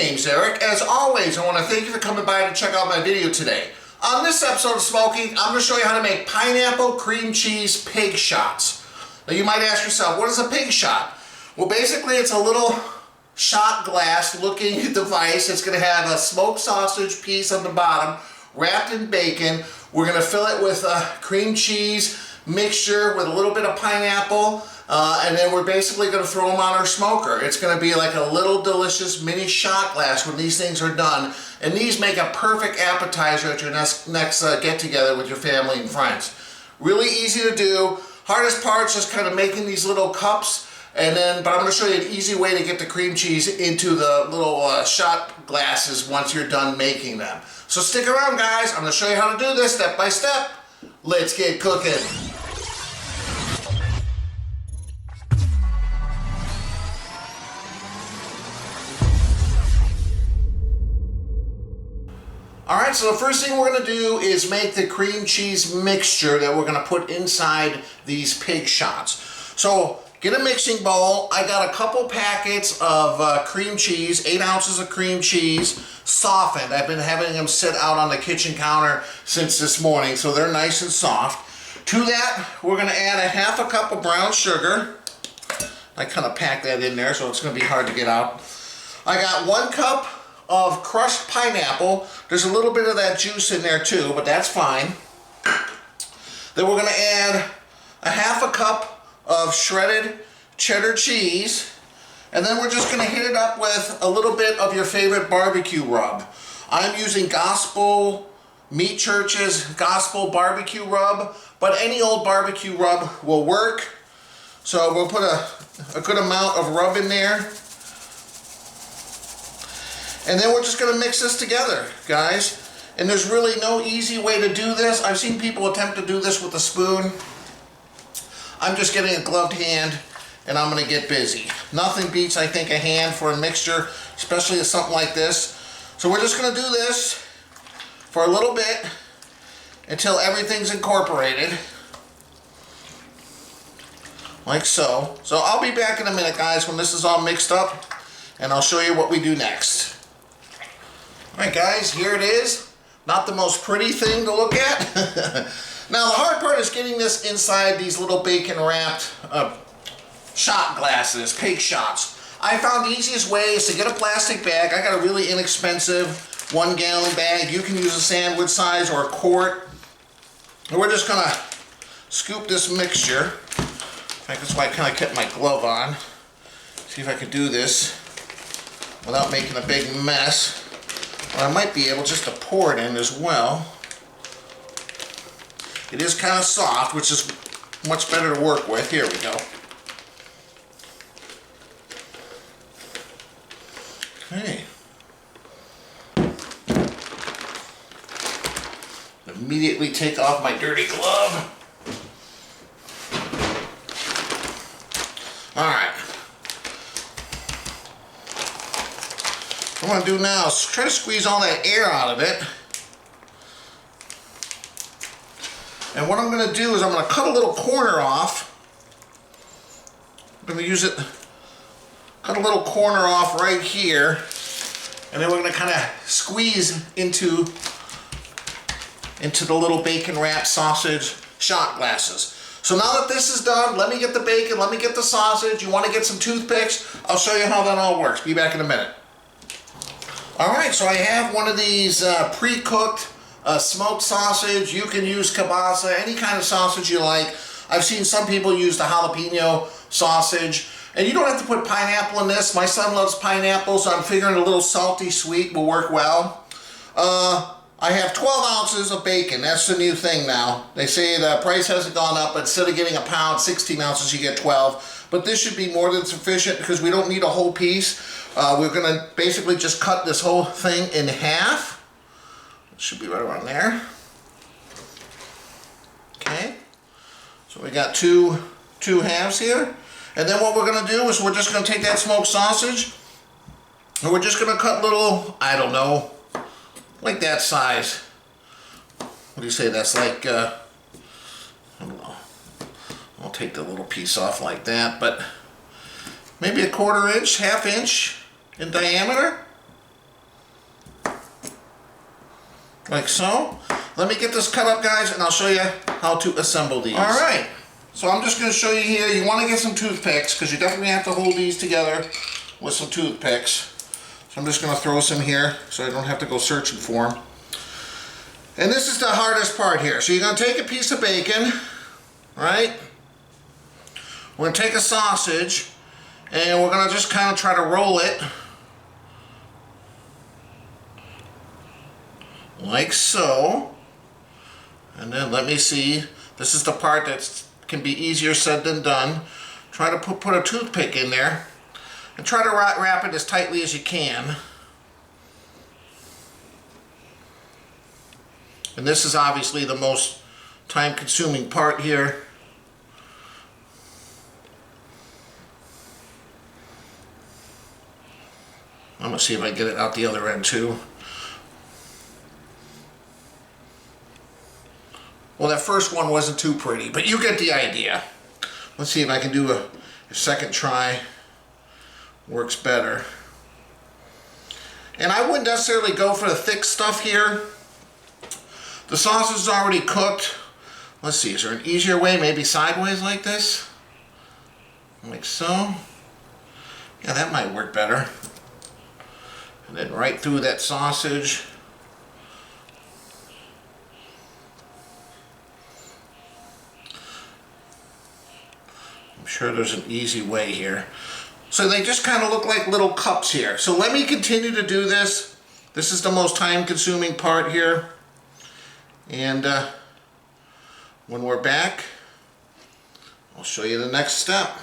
name's Eric. As always, I want to thank you for coming by to check out my video today. On this episode of Smo'King, I'm going to show you how to make pineapple cream cheese pig shots. Now you might ask yourself, what is a pig shot? Well, basically it's a little shot glass looking device. It's going to have a smoked sausage piece on the bottom wrapped in bacon. We're going to fill it with a cream cheese mixture with a little bit of pineapple. And then we're basically going to throw them on our smoker. It's going to be like a little delicious mini shot glass when these things are done. And these make a perfect appetizer at your next get-together with your family and friends. Really easy to do. Hardest part is just kind of making these little cups. But I'm going to show you an easy way to get the cream cheese into the little shot glasses once you're done making them. So stick around, guys. I'm going to show you how to do this step by step. Let's get cooking. Alright, so the first thing we're going to do is make the cream cheese mixture that we're going to put inside these pig shots. So get a mixing bowl. I got a couple packets of cream cheese, 8 ounces of cream cheese, softened. I've been having them sit out on the kitchen counter since this morning, so they're nice and soft. To that, we're going to add a half a cup of brown sugar. I kind of packed that in there, so it's going to be hard to get out. I got 1 cup of crushed pineapple. There's a little bit of that juice in there too, but that's fine. Then we're going to add a half a cup of shredded cheddar cheese, and then we're just going to hit it up with a little bit of your favorite barbecue rub. I'm using Gospel Meat Church's Gospel barbecue rub, but any old barbecue rub will work. So we'll put a good amount of rub in there. And then we're just going to mix this together, guys. And there's really no easy way to do this. I've seen people attempt to do this with a spoon. I'm just getting a gloved hand, and I'm going to get busy. Nothing beats, I think, a hand for a mixture, especially with something like this. So we're just going to do this for a little bit until everything's incorporated. Like so. So I'll be back in a minute, guys, when this is all mixed up, and I'll show you what we do next. Alright guys, here it is. Not the most pretty thing to look at. Now the hard part is getting this inside these little bacon wrapped shot glasses, pig shots. I found the easiest way is to get a plastic bag. I got a really inexpensive 1 gallon bag. You can use a sandwich size or a quart. And we're just going to scoop this mixture. In fact, that's why I kind of kept my glove on. See if I can do this without making a big mess. Or I might be able just to pour it in as well. It is kind of soft, which is much better to work with. Here we go. Okay. Immediately take off my dirty glove. Alright. What I'm going to do now is try to squeeze all that air out of it. And what I'm going to do is I'm going to cut a little corner off. I'm going to use it, cut a little corner off right here. And then we're going to kind of squeeze into the little bacon wrapped sausage shot glasses. So now that this is done, let me get the bacon, let me get the sausage. You want to get some toothpicks? I'll show you how that all works. Be back in a minute. Alright, so I have one of these pre-cooked smoked sausage. You can use kielbasa, any kind of sausage you like. I've seen some people use the jalapeno sausage. And you don't have to put pineapple in this. My son loves pineapple, so I'm figuring a little salty sweet will work well. I have 12 ounces of bacon. That's the new thing now. They say the price hasn't gone up, but instead of getting a pound, 16 ounces, you get 12. But this should be more than sufficient because we don't need a whole piece. We're going to basically just cut this whole thing in half. It should be right around there. Okay. So we got two halves here. And then what we're going to do is we're just going to take that smoked sausage and we're just going to cut little, I don't know, like that size. What do you say? That's like, I don't know. I'll take the little piece off like that, but maybe a 1/4 inch, 1/2 inch in diameter. like so. Let me get this cut up, guys, and I'll show you how to assemble these. All right, so I'm just gonna show you here. You wanna get some toothpicks, because you definitely have to hold these together with some toothpicks. So I'm just gonna throw some here, so I don't have to go searching for them. And this is the hardest part here. So you're gonna take a piece of bacon, right? We're gonna take a sausage, and we're gonna just kind of try to roll it. Like so. And then let me see. This is the part that can be easier said than done. Try to put a toothpick in there. And try to wrap it as tightly as you can. And this is obviously the most time-consuming part here. I'm gonna see if I can get it out the other end too. Well, that first one wasn't too pretty, but you get the idea. Let's see if I can do a second try. Works better. And I wouldn't necessarily go for the thick stuff here. The sausage is already cooked. Let's see, is there an easier way? Maybe sideways like this? Like so. Yeah, that might work better. And then right through that sausage. I'm sure there's an easy way here. So they just kind of look like little cups here. So let me continue to do this. This is the most time-consuming part here. And when we're back, I'll show you the next step.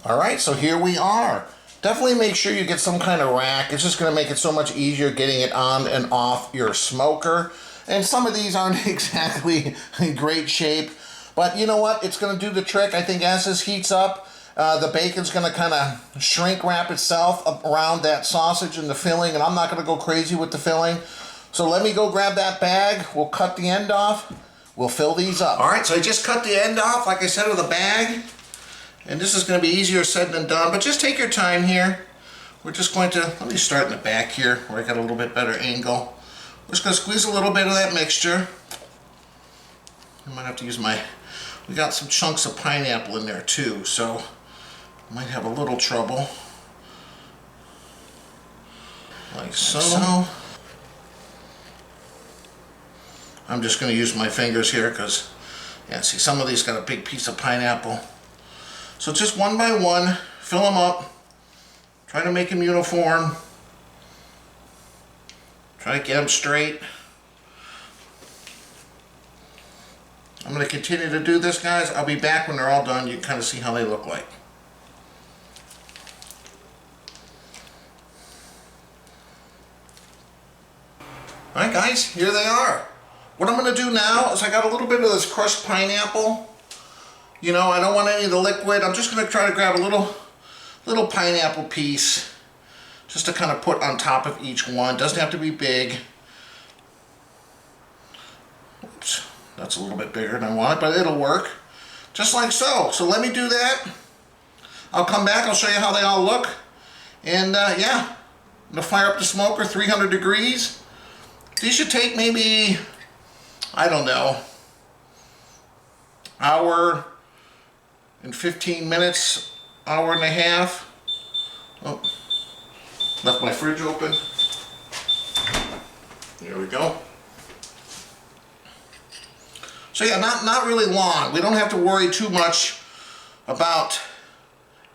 All right, so here we are. Definitely make sure you get some kind of rack. It's just gonna make it so much easier getting it on and off your smoker. And some of these aren't exactly in great shape, but you know what? It's gonna do the trick. I think as this heats up, the bacon's gonna kind of shrink wrap itself around that sausage and the filling, and I'm not gonna go crazy with the filling. So let me go grab that bag. We'll cut the end off. We'll fill these up. All right, so I just cut the end off, like I said, with a bag. And this is gonna be easier said than done, but just take your time here. We're just going to, let me start in the back here where I got a little bit better angle. We're just gonna squeeze a little bit of that mixture. I might have to use we got some chunks of pineapple in there too, so I might have a little trouble. Like so. I'm just going to use my fingers here because, yeah, see, some of these got a big piece of pineapple. So just one by one, fill them up. Try to make them uniform. Try to get them straight. I'm going to continue to do this, guys. I'll be back when they're all done. You can kind of see how they look like. Alright, guys, here they are. What I'm going to do now is I got a little bit of this crushed pineapple. You know, I don't want any of the liquid. I'm just going to try to grab a little pineapple piece just to kind of put on top of each one. Doesn't have to be big. Oops, that's a little bit bigger than I want, but it'll work. Just like so. So let me do that. I'll come back. I'll show you how they all look. And yeah, I'm going to fire up the smoker, 300 degrees. These should take maybe, I don't know, hour and 15 minutes, hour and a half. Oh, left my fridge open. There we go. So yeah, not really long. We don't have to worry too much about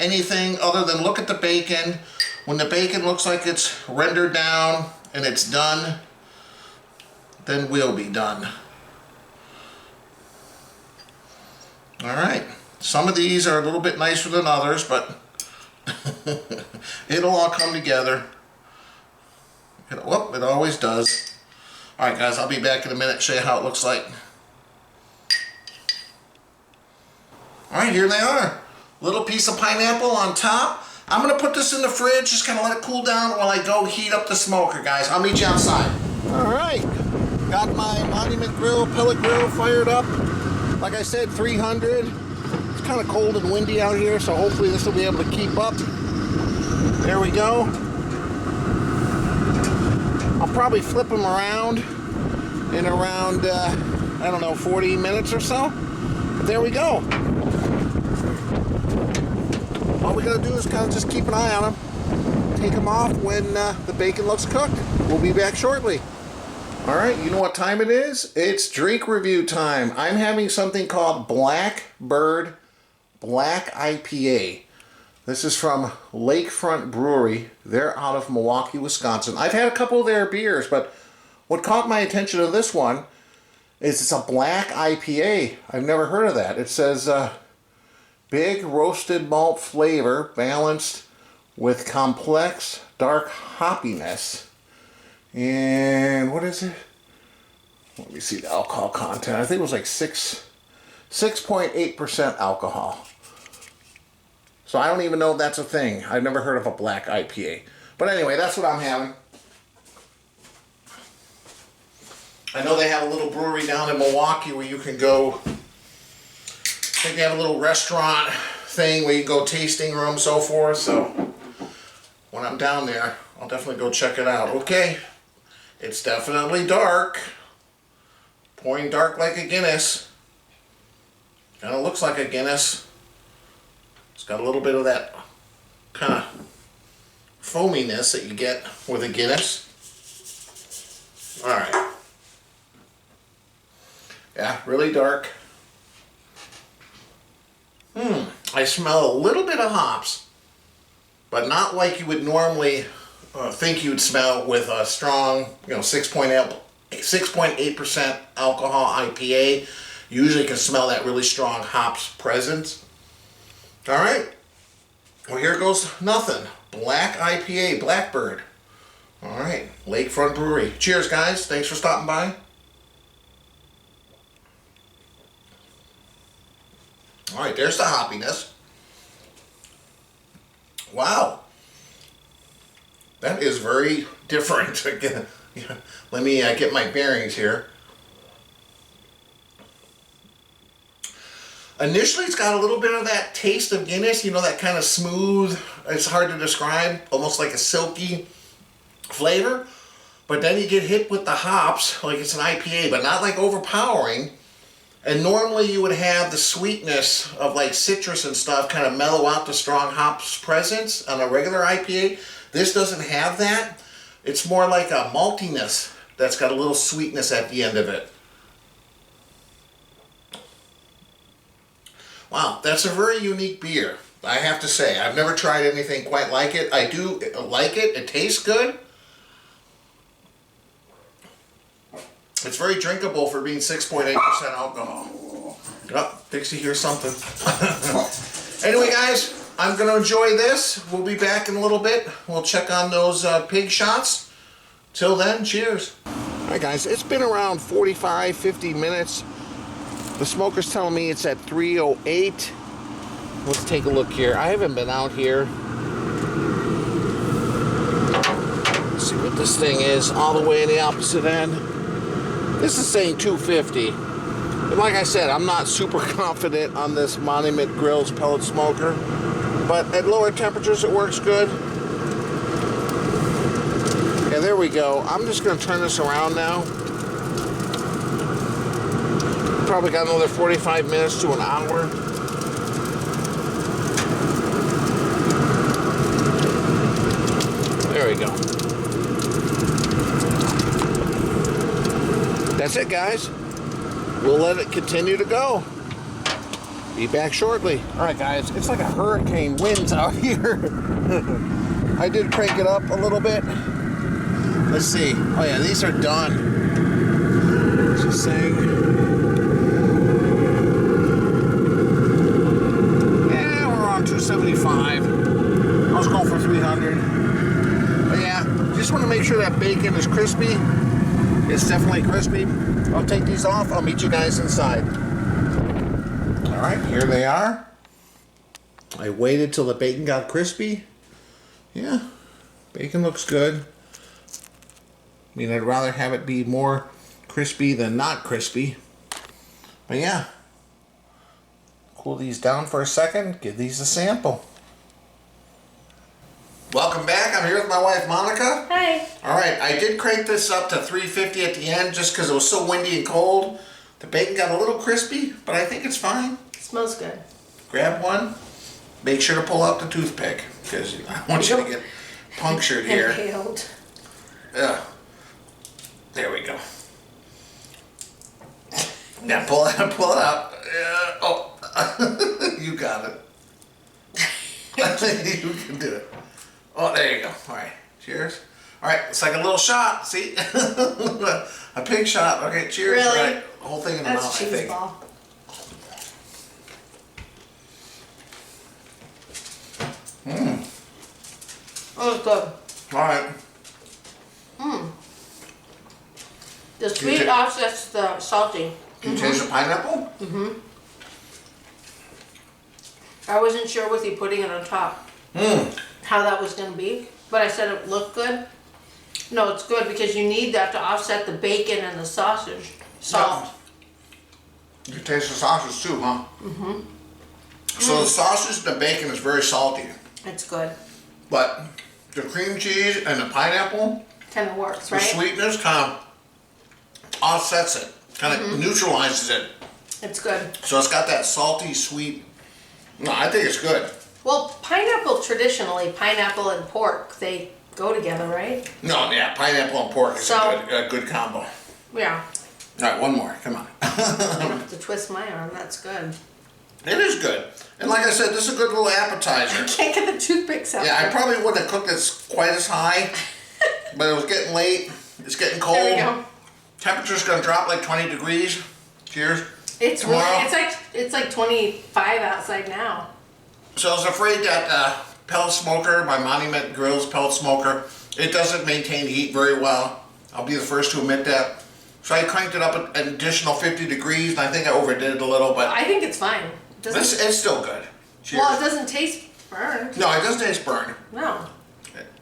anything other than look at the bacon. When the bacon looks like it's rendered down and it's done, then we'll be done. All right, some of these are a little bit nicer than others, but it'll all come together. Whoop, it always does. All right, guys, I'll be back in a minute, show you how it looks like. All right, here they are. Little piece of pineapple on top. I'm gonna put this in the fridge, just kind of let it cool down while I go heat up the smoker, guys. I'll meet you outside. All right. Got my Monument Grill, pellet grill fired up. Like I said, 300. It's kind of cold and windy out here, so hopefully this will be able to keep up. There we go. I'll probably flip them around in around, I don't know, 40 minutes or so. But there we go. All we gotta do is kind of just keep an eye on them. Take them off when the bacon looks cooked. We'll be back shortly. All right, you know what time it is? It's drink review time. I'm having something called Blackbird Black IPA. This is from Lakefront Brewery. They're out of Milwaukee, Wisconsin. I've had a couple of their beers, but what caught my attention to this one is it's a black IPA. I've never heard of that. It says big roasted malt flavor balanced with complex dark hoppiness. And what is it? Let me see the alcohol content. I think it was like 6.8% alcohol. So I don't even know if that's a thing. I've never heard of a black IPA. But anyway, that's what I'm having. I know they have a little brewery down in Milwaukee where you can go. I think they have a little restaurant thing where you can go tasting room, so forth. So when I'm down there, I'll definitely go check it out. Okay, it's definitely dark. Pouring dark like a Guinness. Kind of looks like a Guinness. It's got a little bit of that kind of foaminess that you get with a Guinness. Alright. Yeah, really dark. I smell a little bit of hops, but not like you would normally think you'd smell with a strong, 6.8% alcohol IPA. You usually can smell that really strong hops presence. All right. Well, here goes nothing. Black IPA, Blackbird. All right, Lakefront Brewery. Cheers, guys. Thanks for stopping by. All right, there's the hoppiness. Wow. That is very different. Let me get my bearings here. Initially, it's got a little bit of that taste of Guinness, that kind of smooth, it's hard to describe, almost like a silky flavor. But then you get hit with the hops, like it's an IPA, but not like overpowering. And normally you would have the sweetness of like citrus and stuff kind of mellow out the strong hops presence on a regular IPA. This doesn't have that. It's more like a maltiness that's got a little sweetness at the end of it. Wow, that's a very unique beer, I have to say. I've never tried anything quite like it. I do like it. It tastes good. It's very drinkable for being 6.8% alcohol. Oh, Dixie hears something. Anyway, guys, I'm going to enjoy this. We'll be back in a little bit. We'll check on those pig shots. Till then, cheers. All right, guys, it's been around 45, 50 minutes. The smoker's telling me it's at 308. Let's take a look here. I haven't been out here. Let's see what this thing is all the way in the opposite end. This is saying 250. And like I said, I'm not super confident on this Monument Grill's pellet smoker. But at lower temperatures, it works good. Yeah, there we go. I'm just going to turn this around now. Probably got another 45 minutes to an hour. There we go. That's it, guys. We'll let it continue to go. Be back shortly. All right, guys. It's like a hurricane winds out here. I did crank it up a little bit. Let's see. Oh, yeah, these are done. Just saying. Yeah, we're on 275. I was going for 300. But yeah, just want to make sure that bacon is crispy. It's definitely crispy. I'll take these off. I'll meet you guys inside. All right, here they are. I waited till the bacon got crispy. Yeah, bacon looks good. I mean, I'd rather have it be more crispy than not crispy. But yeah, cool these down for a second. Give these a sample. Welcome back. I'm here with my wife, Monica. Hi. All right, I did crank this up to 350 at the end just because it was so windy and cold. The bacon got a little crispy, but I think it's fine. It smells good. Grab one. Make sure to pull out the toothpick because I want you to get punctured here. Impaled. Yeah. There we go. Now pull it out. Yeah. Oh, you got it. You can do it. Oh, there you go. All right. Cheers. All right. It's like a little shot. See? A pig shot. Okay. Cheers. Really? All right. Whole thing in the mouth, I That's cheese think. ball. Oh, it's good. All right. The sweet offsets the salty. Can you taste the pineapple? I wasn't sure with you putting it on top how that was going to be, but I said it looked good. No, it's good because you need that to offset the bacon and the sausage salt. You taste the sausage too, huh? So the sausage and the bacon is very salty, It's good. but the cream cheese and the pineapple, Kind of works, the right? sweetness kind of offsets it, kind of neutralizes it. It's good. So it's got that salty, sweet. No, I think it's good. Well, pineapple traditionally, pineapple and pork, they go together, right? No, yeah, pineapple and pork is So- a good combo. All Yeah. right, one more. Come on. I don't have to twist my arm. That's good. It is good. And like I said, this is a good little appetizer. Can't get the toothpicks out. Yeah, I there. probably wouldn't have cooked this quite as high, but it was getting late. It's getting cold. There we go. Temperature's gonna drop like 20 degrees. Cheers. It's really, Tomorrow. it's like 25 outside now. So I was afraid that pellet smoker, my Monument Grills pellet smoker, it doesn't maintain heat very well. I'll be the first to admit that. So I cranked it up an additional 50 degrees, and I think I overdid it a little, but I think it's fine. It doesn't, it's still good. Cheers. well, it doesn't taste burned. No, it doesn't taste burned. No.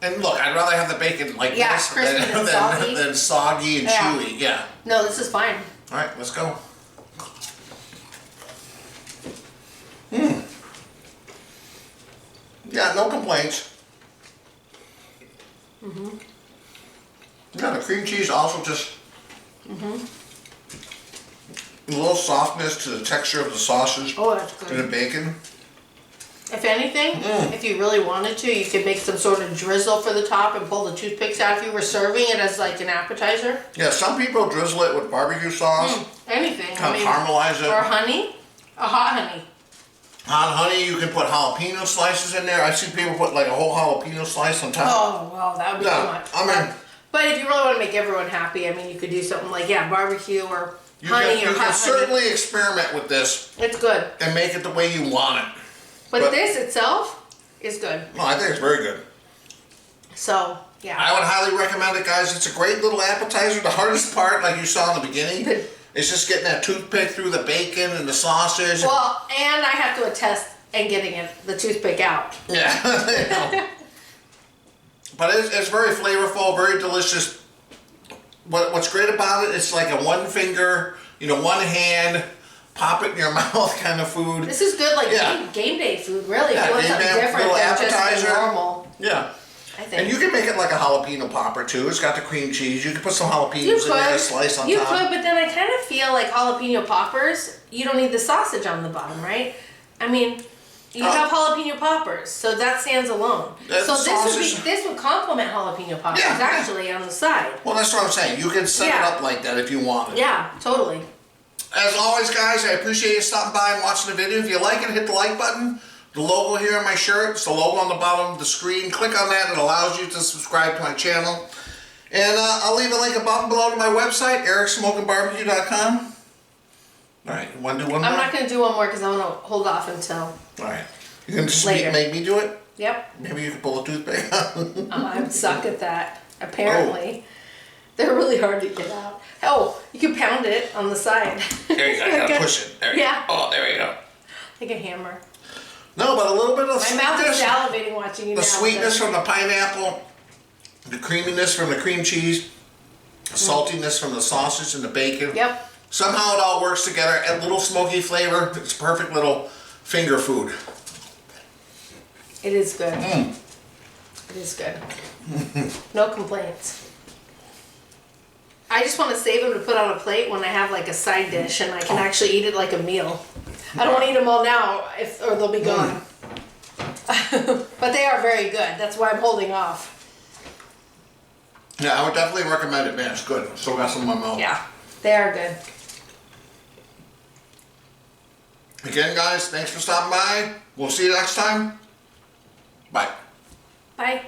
And look, I'd rather have the bacon like Yeah, this crispy than soggy. than soggy and Yeah. chewy. Yeah. No, this is fine. All right, let's go. Yeah, no complaints. Yeah, the cream cheese also just a little softness to the texture of the sausage Oh, that's and the good. bacon. If anything, if you really wanted to, you could make some sort of drizzle for the top and pull the toothpicks out if you were serving it as like an appetizer. Yeah, some people drizzle it with barbecue sauce, Anything. kind of caramelize Or it. honey. A hot honey. Hot honey, you can put jalapeno slices in there. I've seen people put like a whole jalapeno slice on top. Oh, wow, that would be Yeah, too much. I mean- But if you really want to make everyone happy, I mean, you could do something like, barbecue or honey you or can hot honey. certainly experiment with this It's good. and make it the way you want it. But this itself is good. No, I think it's very good. So, yeah. I would highly recommend it, guys. It's a great little appetizer. The hardest part, like you saw in the beginning, is just getting that toothpick through the bacon and the sausage. Well, and I have to attest and getting the toothpick out. Yeah. You know. But it's very flavorful, very delicious. What's great about it, it's like a one finger, one hand, pop it in your mouth kind of food. This is good, like Yeah. game day food, really. Yeah, if you want game something day, different little than just appetizer. the normal, Yeah. I think. And you can make it like a jalapeno popper too. It's got the cream cheese. You can put some jalapenos You in there, could, slice on you top. could, but then I kind of feel like jalapeno poppers, you don't need the sausage on the bottom, right? I mean, you have jalapeno poppers, so that stands alone. That's So sausage. this would complement jalapeno poppers Yeah, yeah. actually on the side. Well, that's what I'm saying. You can set it Yeah. up like that if you wanted. Yeah, totally. As always, guys, I appreciate you stopping by and watching the video. If you like it, hit the like button. The logo here on my shirt, it's the logo on the bottom of the screen. Click on that. It allows you to subscribe to my channel. And I'll leave a link above and below to my website, ericsmokingbbq.com. All right, you want to do one more? I'm not going to do one more because I want to hold off until, All right. You can just Later. make me do it? yep. Maybe you can pull a toothpick. I suck at that, apparently. They're really hard to get out. Oh, you can pound it on the side. There you go. You gotta push it. There you Yeah. go. Oh, there you go. Like a hammer. No, but a little bit of My mouth is sweetness. salivating watching you The now. sweetness from the pineapple, the creaminess from the cream cheese, the saltiness from the sausage and the bacon. Yep. Somehow it all works together. A little smoky flavor. It's perfect little finger food. It is good. It is good. No complaints. I just want to save them to put on a plate when I have like a side dish and I can actually eat it like a meal. I don't want to eat them all now or they'll be gone. But they are very good. That's why I'm holding off. Yeah, I would definitely recommend it, man. It's good. Still got some in my mouth. Yeah, they are good. Again, guys, thanks for stopping by. We'll see you next time. Bye. Bye.